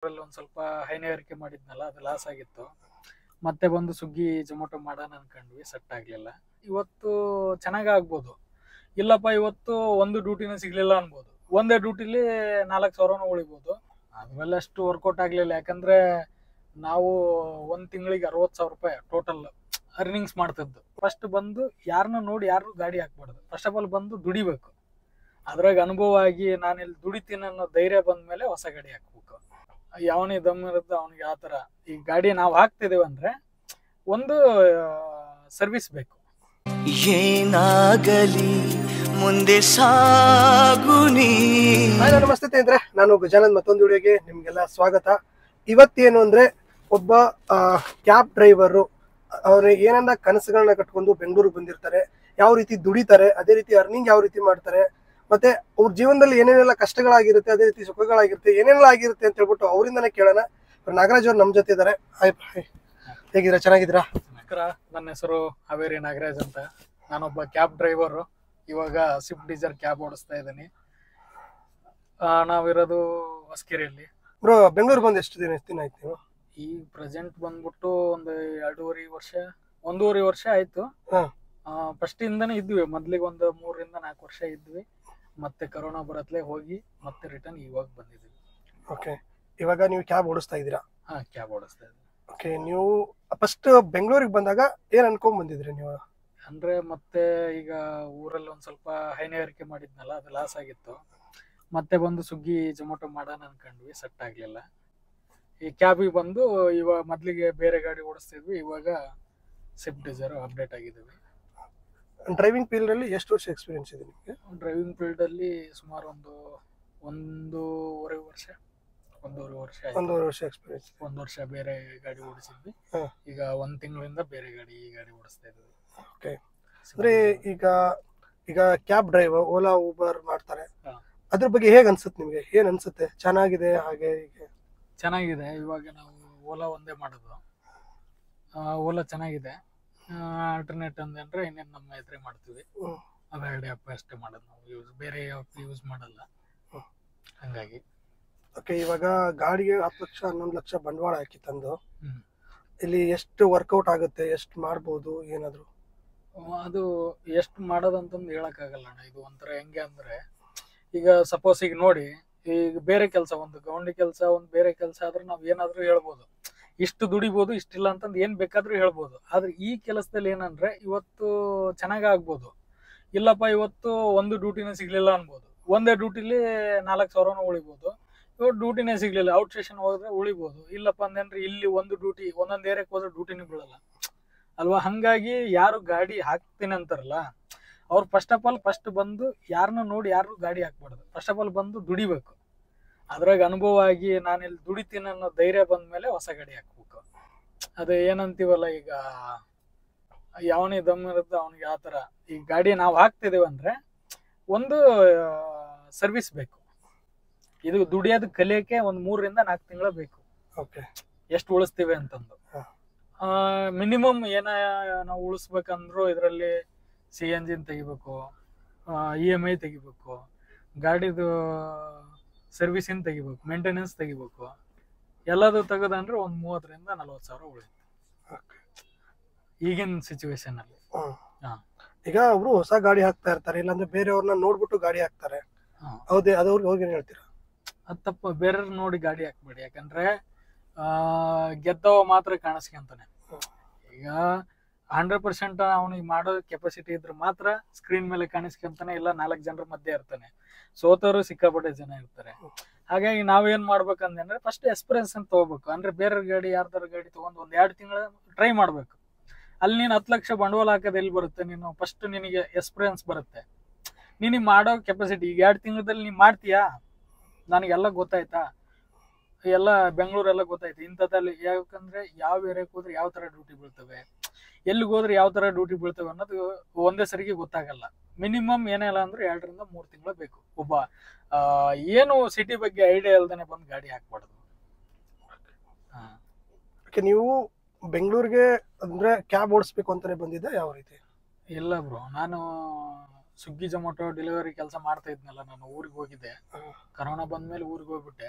ಒಂದ್ ಸ್ವಲ್ಪ ಹೈನುಗಾರಿಕೆ ಮಾಡಿದ್ನಲ್ಲ, ಅದು ಲಾಸ್ ಆಗಿತ್ತು. ಮತ್ತೆ ಬಂದು ಸ್ವಿಗ್ಗಿ ಜೊಮ್ಯಾಟೊ ಮಾಡೋಣ ಅನ್ಕೊಂಡ್ವಿ, ಸೆಟ್ ಆಗ್ಲಿಲ್ಲ. ಇವತ್ತು ಚೆನ್ನಾಗ್ ಆಗ್ಬೋದು, ಇಲ್ಲಪ್ಪ ಇವತ್ತು ಒಂದು ಡ್ಯೂಟಿನ ಸಿಗ್ಲಿಲ್ಲ ಅನ್ಬೋದು. ಒಂದೇ ಡ್ಯೂಟಿಲಿ 4,000 ಉಳಿಬೋದು. ಅದ್ಮೇಲೆ ಅಷ್ಟು ವರ್ಕೌಟ್ ಆಗ್ಲಿಲ್ಲ, ಯಾಕಂದ್ರೆ ನಾವು ಒಂದ್ ತಿಂಗಳಿಗೆ 60,000 ರೂಪಾಯಿ ಟೋಟಲ್ ಅರ್ನಿಂಗ್ಸ್ ಮಾಡ್ತಿದ್ದು. ಫಸ್ಟ್ ಬಂದು ಯಾರನ್ನ ನೋಡಿ ಯಾರು ಗಾಡಿ ಹಾಕ್ಬಾರ್ದು, ಫಸ್ಟ್ ಆಫ್ ಆಲ್ ಬಂದು ದುಡಿಬೇಕು. ಅದ್ರಾಗ ಅನುಭವ ಆಗಿ ನಾನು ಇಲ್ಲಿ ದುಡಿತೀನಿ ಅನ್ನೋ ಧೈರ್ಯ ಬಂದ್ಮೇಲೆ ಹೊಸ ಗಾಡಿ ಹಾಕ್ಬೇಕು. ಯಾವನಿಗೆ ದಮ್ ಇರುತ್ತೆ ಅವನಿಗೆ ಆತರ. ಈ ಗಾಡಿ ನಾವು ಹಾಕ್ತಿದೇವೆ ಅಂದ್ರೆ ಒಂದು ಸರ್ವಿಸ್ ಬೇಕು. ಏನಾಗಲಿ ಮುಂದೆ ಸಾಗುನಿ. ನಮಸ್ತೆ ಸ್ನೇಹಿತರೆ, ನಾನು ಗಜಾನಂದ್. ಮತ್ತೊಂದು ವಿಡಿಯೋಗೆ ನಿಮ್ಗೆಲ್ಲ ಸ್ವಾಗತ. ಇವತ್ತೇನು ಅಂದ್ರೆ ಒಬ್ಬ ಕ್ಯಾಬ್ ಡ್ರೈವರು ಅವ್ರು ಏನನ್ನ ಕನಸುಗಳನ್ನ ಕಟ್ಕೊಂಡು ಬೆಂಗಳೂರಿಗೆ ಬಂದಿರ್ತಾರೆ, ಯಾವ ರೀತಿ ದುಡಿತಾರೆ, ಅದೇ ರೀತಿ ಅರ್ನಿಂಗ್ ಯಾವ ರೀತಿ ಮಾಡ್ತಾರೆ, ಮತ್ತೆ ಅವ್ರ ಜೀವನದಲ್ಲಿ ಏನೇನೆಲ್ಲ ಕಷ್ಟಗಳಾಗಿರುತ್ತೆ, ಅದೇ ರೀತಿ ಸುಖಗಳಾಗಿರುತ್ತೆ, ಏನೆಲ್ಲ ಆಗಿರುತ್ತೆ ಅಂತ ಹೇಳ್ಬಿಟ್ಟು ಅವರಿಂದನೇ ಕೇಳೋಣ. ನಾಗರಾಜ್ ಅವ್ರು ನಮ್ಮ ಜೊತೆ ಇದ್ದಾರೆ. ಹೇಗಿದ್ದೀರಾ? ಚೆನ್ನಾಗಿದ್ದೀರಾ? ನನ್ನ ಹೆಸರು ಹಾವೇರಿ ನಾಗರಾಜ್ ಅಂತ. ನಾನೊಬ್ಬ ಕ್ಯಾಬ್ ಡ್ರೈವರು. ಇವಾಗ ಸ್ವಿಫ್ಟ್ ಡಿಸೈರ್ ಕ್ಯಾಬ್ ಓಡಿಸ್ತಾ ಇದ್ದೀನಿ. ನಾವಿರೋದು ಹೊಸಕೆರೆಯಲ್ಲಿ. ಬ್ರೋ, ಬೆಂಗಳೂರು ಬಂದು ಎಷ್ಟು ದಿನ ಆಯ್ತು ನೀವು? ಈ ಪ್ರೆಸೆಂಟ್ ಬಂದ್ಬಿಟ್ಟು ಒಂದು 1.5 ವರ್ಷ ಆಯ್ತು. ಫಸ್ಟ್ ಇಂದಾನೆ ಇದ್ವಿ, ಮೊದ್ಲಿಗೆ ಒಂದು 3-4 ವರ್ಷ ಇದ್ವಿ. ಮತ್ತೆ ಕೊರೋನಾ ಬರತ್ಲೆ ಹೋಗಿ ಮತ್ತೆ ರಿಟರ್ನ್ ಇವಾಗ ಬಂದಿದ್ದೀವಿ. ಓಕೆ, ಇವಾಗ ನೀವು ಕ್ಯಾಬ್ ಓಡಿಸ್ತಾ ಇದ್ದೀರಾ? ಕ್ಯಾಬ್ ಓಡಿಸ್ತಾ ಇದ್ದೀನಿ. ಓಕೆ, ನೀವು ಫಸ್ಟ್ ಬೆಂಗಳೂರಿಗೆ ಬಂದಾಗ ಏನ್ ಅನ್ಕೊಂಡ್ ಬಂದಿದ್ರಿ ನೀವು? ಅಂದ್ರೆ ಮತ್ತೆ ಈಗ ಊರಲ್ಲಿ ಒಂದ್ ಸ್ವಲ್ಪ ಹೈನುಗಾರಿಕೆ ಮಾಡಿದ್ನಲ್ಲ, ಅದು ಲಾಸ್ ಆಗಿತ್ತು. ಮತ್ತೆ ಬಂದು ಸ್ವಿಗ್ಗಿ ಜೊಮ್ಯಾಟೊ ಮಾಡೋಣ ಅನ್ಕೊಂಡ್ವಿ, ಸೆಟ್ ಆಗ್ಲಿಲ್ಲ. ಈ ಕ್ಯಾಬಿಗೆ ಬಂದು ಇವಾಗ ಮೊದ್ಲಿಗೆ ಬೇರೆ ಗಾಡಿ ಓಡಿಸ್ತಿದ್ವಿ, ಇವಾಗ ಸ್ವಿಫ್ಟ್ ಡಿಸೈರ್ ಅಪ್ಡೇಟ್ ಆಗಿದ್ದೀವಿ. ಡ್ರೈವಿಂಗ್ ಫೀಲ್ಡ್ ಅಲ್ಲಿ ಎಷ್ಟು ವರ್ಷ ಎಕ್ಸ್ಪೀರಿಯನ್ಸ್ ಇದೆ ನಿಮಗೆ? ಡ್ರೈವಿಂಗ್ ಫೀಲ್ಡ್ ಅಲ್ಲಿ ಸುಮಾರು ಒಂದೂವರೆ ವರ್ಷ ಎಕ್ಸ್ಪೀರಿಯನ್ಸ್. 1 ವರ್ಷ ಬೇರೆ ಗಾಡಿ ಓಡಿಸಿದ್ವಿ. ಈಗ 1 ತಿಂಗಳಿಂದ ಬೇರೆ ಗಾಡಿ ಓಡಿಸ್ತಾ ಇದ್ವಿ. ಓಕೆ, ಅಂದ್ರೆ ಈಗ ಕ್ಯಾಬ್ ಡ್ರೈವರ್ ಓಲಾ ಊಬರ್ ಮಾಡ್ತಾರೆ, ಅದ್ರ ಬಗ್ಗೆ ಹೇಗ್ ಅನ್ಸುತ್ತೆ ನಿಮ್ಗೆ? ಏನ್ ಅನ್ಸುತ್ತೆ? ಚೆನ್ನಾಗಿದೆ ಹಾಗೆ ಹೀಗೆ? ಚೆನ್ನಾಗಿದೆ. ಇವಾಗ ನಾವು ಓಲಾ ಒಂದೇ ಮಾಡೋದು. ಓಲಾ ಚೆನ್ನಾಗಿದೆ. ಆಲ್ಟರ್ನೇಟ್ ಅಂದ್ರೆ ಇನ್ನೇನು ನಮ್ಮ ಎದುರೇ ಮಾಡ್ತೀವಿ. ಅವೆರಡು ಆ್ಯಪ್ ಅಷ್ಟೇ ಮಾಡೋದು ನಾವು, ಬೇರೆ ಆ್ಯಪ್ ಯೂಸ್ ಮಾಡಲ್ಲ. ಹಂಗಾಗಿ ಓಕೆ, ಇವಾಗ ಗಾಡಿಗೆ 10 ಲಕ್ಷ 11 ಲಕ್ಷ ಬಂಡವಾಳ ಹಾಕಿ ತಂದು ಇಲ್ಲಿ ಎಷ್ಟು ವರ್ಕೌಟ್ ಆಗುತ್ತೆ, ಎಷ್ಟು ಮಾಡ್ಬೋದು ಏನಾದ್ರು? ಅದು ಎಷ್ಟು ಮಾಡೋದಂತಂದು ಹೇಳಕ್ಕಾಗಲ್ಲ ಅಣ್ಣ. ಇದು ಒಂಥರ ಹೆಂಗೆ ಅಂದ್ರೆ, ಈಗ ಸಪೋಸ್ ಈಗ ನೋಡಿ, ಈಗ ಬೇರೆ ಕೆಲಸ, ಒಂದು ಗೌಂಡಿ ಕೆಲಸ, ಒಂದು ಬೇರೆ ಕೆಲಸ ಆದ್ರೆ ನಾವ್ ಏನಾದ್ರೂ ಹೇಳ್ಬೋದು, ಇಷ್ಟು ದುಡಿಬೋದು, ಇಷ್ಟಿಲ್ಲ ಅಂತಂದು ಏನ್ ಬೇಕಾದ್ರೂ ಹೇಳ್ಬೋದು. ಆದ್ರೆ ಈ ಕೆಲಸದಲ್ಲಿ ಏನಂದ್ರೆ ಇವತ್ತು ಚೆನ್ನಾಗ್ ಆಗ್ಬೋದು, ಇಲ್ಲಪ್ಪ ಇವತ್ತು ಒಂದು ಡ್ಯೂಟಿನೇ ಸಿಗ್ಲಿಲ್ಲ ಅನ್ಬೋದು. ಒಂದೇ ಡ್ಯೂಟಿಲಿ 4,000 ಉಳಿಬೋದು. ಇವತ್ತು ಡ್ಯೂಟಿನೇ ಸಿಗ್ಲಿಲ್ಲ, ಔಟ್ ಸ್ಟೇಷನ್ ಹೋದ್ರೆ ಉಳಿಬೋದು. ಇಲ್ಲಪ್ಪ ಅಂದ್ರೆ ಇಲ್ಲಿ ಒಂದು ಡ್ಯೂಟಿ ಒಂದೊಂದ್ ಏರಿಯಾಕ್ ಹೋದ್ರೆ ಡ್ಯೂಟಿನೇ ಬೀಳಲ್ಲ ಅಲ್ವಾ. ಹಂಗಾಗಿ ಯಾರು ಗಾಡಿ ಹಾಕ್ತೀನಿ ಅಂತಾರಲ್ಲ, ಅವ್ರು ಫಸ್ಟ್ ಆಫ್ ಆಲ್ ಬಂದು ಯಾರನ್ನ ನೋಡಿ ಯಾರು ಗಾಡಿ ಹಾಕ್ಬಾರ್ದು, ಫಸ್ಟ್ ಆಫ್ ಆಲ್ ಬಂದು ದುಡಿಬೇಕು. ಅದ್ರಾಗ ಅನುಭವ ಆಗಿ ನಾನು ಇಲ್ಲಿ ದುಡಿತೀನಿ ಅನ್ನೋ ಧೈರ್ಯ ಬಂದ್ಮೇಲೆ ಹೊಸ ಗಾಡಿ ಹಾಕ್ಬೇಕು. ಅದು ಏನಂತೀವಲ್ಲ, ಈಗ ಯಾವನಿಗೆ ದಮ್ ಇರುತ್ತೆ ಅವನಿಗೆ ಆತರ. ಈ ಗಾಡಿ ನಾವು ಹಾಕ್ತಿದೇವೆ ಅಂದ್ರೆ ಒಂದು ಸರ್ವಿಸ್ ಬೇಕು. ಇದು ದುಡಿಯೋದು ಕಲಿಯಕ್ಕೆ ಒಂದು 3-4 ತಿಂಗಳು ಬೇಕು. ಓಕೆ, ಎಷ್ಟು ಉಳಿಸ್ತೀವಿ ಅಂತಂದು. ಮಿನಿಮಮ್ ನಾವು ಉಳಿಸ್ಬೇಕಂದ್ರು ಇದರಲ್ಲಿ CNG ತೆಗಿಬೇಕು, EMI ತೆಗಿಬೇಕು, ಗಾಡಿದು ಸರ್ವಿಸಿಂಗ್ ತೆಗಿಬೇಕು, ಮೇಂಟೆನೆನ್ಸ್ ತೆಗಿಬೇಕು. ಎಲ್ಲದು ತೆಗೆದಂದ್ರೆ ಒಂದು 30,000-40,000 ಉಳಿಯುತ್ತೆ ಈಗಿನ ಸಿಚುವೇಶನ್ ಅಲ್ಲಿ. ಈಗ ಒಬ್ರು ಹೊಸ ಗಾಡಿ ಹಾಕ್ತಾ ಇರ್ತಾರೆ, ಇಲ್ಲಾಂದ್ರೆ ಬೇರೆಯವ್ರನ್ನ ನೋಡ್ಬಿಟ್ಟು ಗಾಡಿ ಹಾಕ್ತಾರೆ. ಹೌದೇ? ಅವ್ರಿಗೆ ಏನ್ ಹೇಳ್ತೀರಾ? ಅದು ತಪ್ಪು. ಬೇರೆಯವ್ರ ನೋಡಿ ಗಾಡಿ ಹಾಕ್ಬೇಡಿ, ಯಾಕಂದ್ರೆ ಗೆದ್ದವ ಮಾತ್ರ ಕಾಣಿಸ್ಕೊಂತಾನೆ. ಈಗ 100% ಅವನಿಗೆ ಮಾಡೋ ಕೆಪಾಸಿಟಿ ಇದ್ರೆ ಮಾತ್ರ ಸ್ಕ್ರೀನ್ ಮೇಲೆ ಕಾಣಿಸ್ಕೊಂತಾನೆ, ಇಲ್ಲ 4 ಜನರ ಮಧ್ಯೆ ಇರ್ತಾನೆ. ಸೋತವರು ಸಿಕ್ಕಾಪಟ್ಟೆ ಜನ ಇರ್ತಾರೆ. ಹಾಗಾಗಿ ನಾವೇನ್ ಮಾಡ್ಬೇಕಂದ್ರೆ ಫಸ್ಟ್ ಎಕ್ಸ್ಪೀರಿಯನ್ಸ್ ಅಂತ ತಗೋಬೇಕು. ಅಂದ್ರೆ ಬೇರೆ ಗಾಡಿ ಯಾರ್ದಾರ ಗಾಡಿ ತಗೊಂಡು 1-2 ತಿಂಗಳ ಟ್ರೈ ಮಾಡ್ಬೇಕು. ಅಲ್ಲಿ ನೀನು 10 ಲಕ್ಷ ಬಂಡವಾಳ ಹಾಕೋದು ಎಲ್ಲಿ ಬರುತ್ತೆ? ನೀನು ಫಸ್ಟ್ ನಿನಗೆ ಎಕ್ಸ್ಪೀರಿಯನ್ಸ್ ಬರುತ್ತೆ, ನಿನಗೆ ಮಾಡೋ ಕೆಪಾಸಿಟಿ. ಈಗ 2 ತಿಂಗಳಲ್ಲಿ ನೀನ್ ಮಾಡ್ತೀಯಾ, ನನಗೆಲ್ಲ ಗೊತ್ತಾಯ್ತಾ, ಎಲ್ಲ ಬೆಂಗಳೂರೆಲ್ಲ ಗೊತ್ತಾಯ್ತು ಇಂಥದ್ದಲ್ಲಿ. ಯಾಕಂದ್ರೆ ಯಾವ ಏರಿಯಾಕ್ಕೆ ಹೋದ್ರೆ ಯಾವ ತರ ಡ್ಯೂಟಿ ಬೀಳ್ತವೆ, ಎಲ್ಲಿಗೆ ಹೋದ್ರೆ ಯಾವ ತರ ಡ್ಯೂಟಿ ಬೀಳ್ತವೆ ಅನ್ನೋದು ಒಂದೇ ಸರಿಗೆ ಗೊತ್ತಾಗಲ್ಲ. ಮಿನಿಮಮ್ ಏನಿಲ್ಲ ಅಂದ್ರೆ 2-3 ತಿಂಗಳು ಬೇಕು. ಒಬ್ಬ ಏನು ಸಿಟಿ ಬಗ್ಗೆ ಐಡಿಯಾ ಇಲ್ದೇನೆ ಬಂದು ಗಾಡಿ ಹಾಕ್ಬಾರ್ದು. ನೀವು ಬೆಂಗಳೂರಿಗೆ ಅಂದ್ರೆ ಕ್ಯಾಬ್ ಓಡಿಸ್ಬೇಕು ಅಂತಾನೆ ಬಂದಿದ್ದ ಯಾವ ರೀತಿ? ಇಲ್ಲ ಬ್ರೋ, ನಾನು ಸ್ವಿಗ್ಗಿ ಜೊಮ್ಯಾಟೊ ಡೆಲಿವರಿ ಕೆಲಸ ಮಾಡ್ತಾ ಇದ್ನಲ್ಲ, ನಾನು ಊರಿಗೆ ಹೋಗಿದ್ದೆ. ಕರೋನಾ ಬಂದ್ಮೇಲೆ ಊರಿಗೆ ಹೋಗ್ಬಿಟ್ಟೆ.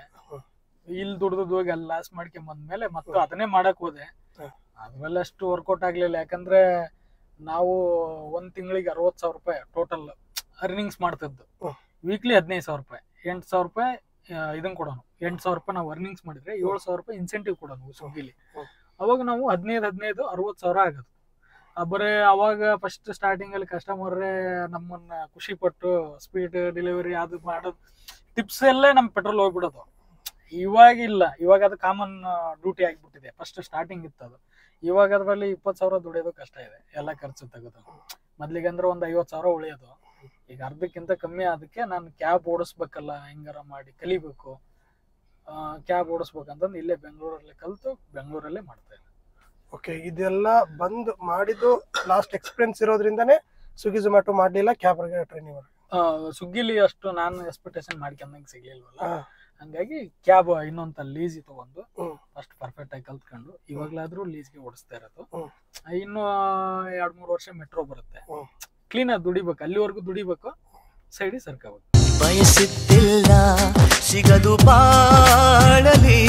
ಇಲ್ಲಿ ದುಡ್ದು ಹೋಗಿ ಅಲ್ಲಿ ಲಾಸ್ ಮಾಡ್ಕೊಂಡ್ ಬಂದ್ಮೇಲೆ ಮತ್ತೆ ಅದನ್ನೇ ಮಾಡಕ್ ಹೋದೆ. ಅದ್ಮೇಲೆ ಅಷ್ಟು ವರ್ಕೌಟ್ ಆಗ್ಲಿಲ್ಲ. ಯಾಕಂದ್ರೆ ನಾವು ಒಂದ್ ತಿಂಗಳಿಗೆ 60,000 ರೂಪಾಯಿ ಟೋಟಲ್ ಅರ್ನಿಂಗ್ಸ್ ಮಾಡ್ತಿದ್ದು. ವೀಕ್ಲಿ 15,000 ರೂಪಾಯಿ, 8,000 ರೂಪಾಯಿ ಇದನ್ ಕೊಡೋನು. 8,000 ರೂಪಾಯಿ ನಾವು ಅರ್ನಿಂಗ್ಸ್ ಮಾಡಿದ್ರೆ 7,000 ರೂಪಾಯಿ ಇನ್ಸೆಂಟಿವ್ ಕೊಡೋನು ಸ್ವಿಗ್ಗಿಲಿ. ಅವಾಗ ನಾವು 15 60,000 ಆಗೋದು. ಬರೇ ಅವಾಗ ಫಸ್ಟ್ ಸ್ಟಾರ್ಟಿಂಗ್ ಅಲ್ಲಿ ಕಸ್ಟಮರೇ ನಮ್ಮನ್ನ ಖುಷಿ ಪಟ್ಟು ಸ್ಪೀಡ್ ಡೆಲಿವರಿ ಅದು ಮಾಡೋದು, ಟಿಪ್ಸ್ ಎಲ್ಲೇ ನಮ್ ಪೆಟ್ರೋಲ್ ಹೋಗ್ಬಿಡೋದು. ಇವಾಗಿಲ್ಲ, ಇವಾಗ ಅದು ಕಾಮನ್ ಡ್ಯೂಟಿ ಆಗಿಬಿಟ್ಟಿದೆ. ಫಸ್ಟ್ ಸ್ಟಾರ್ಟಿಂಗ್ ಇತ್ತು ಅದು. ಇವಾಗ ಅದ್ರಲ್ಲಿ 20,000 ದುಡಿಯೋದು ಕಷ್ಟ ಇದೆ, ಎಲ್ಲ ಖರ್ಚು ತೆಗೆದು. ಮೊದ್ಲಿಗೆ ಅಂದ್ರೆ ಒಂದ್ 50,000 ಉಳಿಯೋದು. ಈಗ ಅರ್ಧಕ್ಕಿಂತ ಕಮ್ಮಿ. ಅದಕ್ಕೆ ನಾನು ಕ್ಯಾಬ್ ಓಡಿಸ್ಬೇಕಲ್ಲ, ಹೆಂಗಾರ ಮಾಡಿ ಕಲಿಬೇಕು, ಕ್ಯಾಬ್ ಓಡಿಸ್ಬೇಕಂತಂದು ಇಲ್ಲೇ ಬೆಂಗಳೂರಲ್ಲಿ ಕಲ್ತು ಬೆಂಗಳೂರಲ್ಲೇ ಮಾಡ್ತಾ ಇದ್ದೆ. ಓಕೆ, ಇದೆಲ್ಲ ಬಂದು ಮಾಡಿದ್ದು ಲಾಸ್ಟ್ ಎಕ್ಸ್ಪೀರಿಯನ್ಸ್ ಇರೋದ್ರಿಂದನೇ ಸ್ವಿಗ್ಗಿ ಝೊಮ್ಯಾಟೊ ಮಾಡ್ಲಿಲ್ಲ, ಕ್ಯಾಬ್ ಟ್ರೈನಿಂಗ್ ಮಾಡಿ. ಸ್ವಿಗ್ಗಿಲಿ ಅಷ್ಟು ನಾನು ಎಕ್ಸ್ಪೆಕ್ಟೇಷನ್ ಮಾಡ್ಕೊಂಡಂಗೆ ಸಿಗ್ಲಿಲ್ವಲ್ಲ, ಹಂಗಾಗಿ ಕ್ಯಾಬ್ ಇನ್ನೊಂದ್ ಲೀಸ್ ತಗೊಂಡು ಫಸ್ಟ್ ಪರ್ಫೆಕ್ಟ್ ಆಗಿ ಕಲ್ತ್ಕೊಂಡು ಇವಾಗ್ಲಾದ್ರೂ ಲೀಸ್ಗೆ ಓಡಿಸ್ತಾ ಇರೋದು. ಇನ್ನು 2-3 ವರ್ಷ ಮೆಟ್ರೋ ಬರುತ್ತೆ, ಕ್ಲೀನ್ ಆಗಿ ದುಡಿಬೇಕು. ಅಲ್ಲಿವರೆಗೂ ದುಡಿಬೇಕು, ಸೈಡಿ ಸರ್ಕಬೇಕು. ಬಯಸುತ್ತಿಲ್ಲ ಸಿಗದು ಬಾಳಲಿ